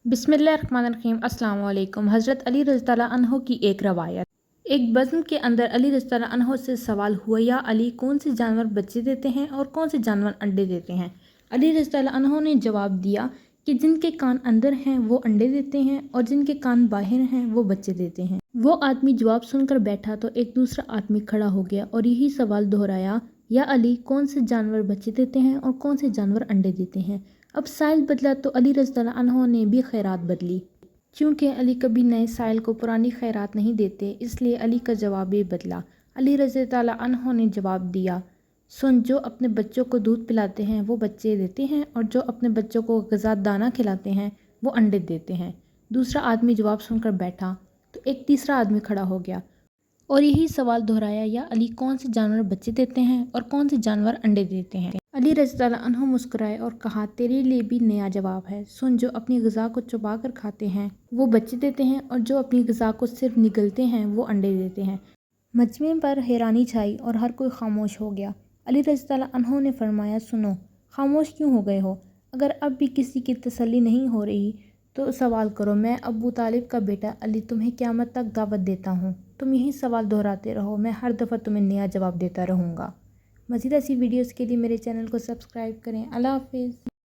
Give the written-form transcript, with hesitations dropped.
बिस्मिल्लाहिर्रहमानिर्रहीम। अस्सलाम वालेकुम। हज़रत अली रज़ी अल्लाह अन्हो की एक रवायत। एक बज़्म के अंदर अली रज़ी अल्लाह अन्हो से सवाल हुआ, या अली, कौन से जानवर बच्चे देते हैं और कौन से जानवर अंडे देते हैं? अली रज़ी अल्लाह अन्हो ने जवाब दिया कि जिनके कान अंदर हैं वो अंडे देते हैं और जिनके कान बाहर हैं वो बच्चे देते हैं। वो आदमी जवाब सुनकर बैठा तो एक दूसरा आदमी खड़ा हो गया और यही सवाल दोहराया, या अली, कौन से जानवर बच्चे देते हैं और कौन से जानवर अंडे देते हैं? अब साइल बदला तो अली रज़ी अल्लाह अन्हो ने भी खैरात बदली। क्योंकि अली कभी नए साइल को पुरानी खैरात नहीं देते, इसलिए अली का जवाब भी बदला। अली रज़ी अल्लाह अन्हो ने जवाब दिया, सुन, जो अपने बच्चों को दूध पिलाते हैं वो बच्चे देते हैं और जो अपने बच्चों को ग़िज़ा दाना खिलाते हैं वो अंडे देते हैं। दूसरा आदमी जवाब सुनकर बैठा तो एक तीसरा आदमी खड़ा हो गया और यही सवाल दोहराया, या अली, कौन से जानवर बच्चे देते हैं और कौन से जानवर अंडे देते हैं? अली रज़ी अल्लाह अन्हु मुस्कुराए और कहा, तेरे लिए भी नया जवाब है। सुन, जो अपनी ग़िज़ा को चबा कर खाते हैं वो बच्चे देते हैं और जो अपनी ग़िज़ा को सिर्फ निगलते हैं वो अंडे देते हैं। मजमे पर हैरानी छाई और हर कोई खामोश हो गया। अली रज़ी अल्लाह अन्हु ने फरमाया, सुनो, खामोश क्यों हो गए हो? अगर अब भी किसी की तसल्ली नहीं हो रही तो सवाल करो। मैं अबू तालिब का बेटा अली तुम्हें क़यामत तक दावत देता हूँ। तुम यही सवाल दोहराते रहो, मैं हर दफ़ा तुम्हें नया जवाब देता रहूँगा। मज़ीद ऐसी वीडियोज़ के लिए मेरे चैनल को सब्सक्राइब करें। अल्लाह हाफ़िज़।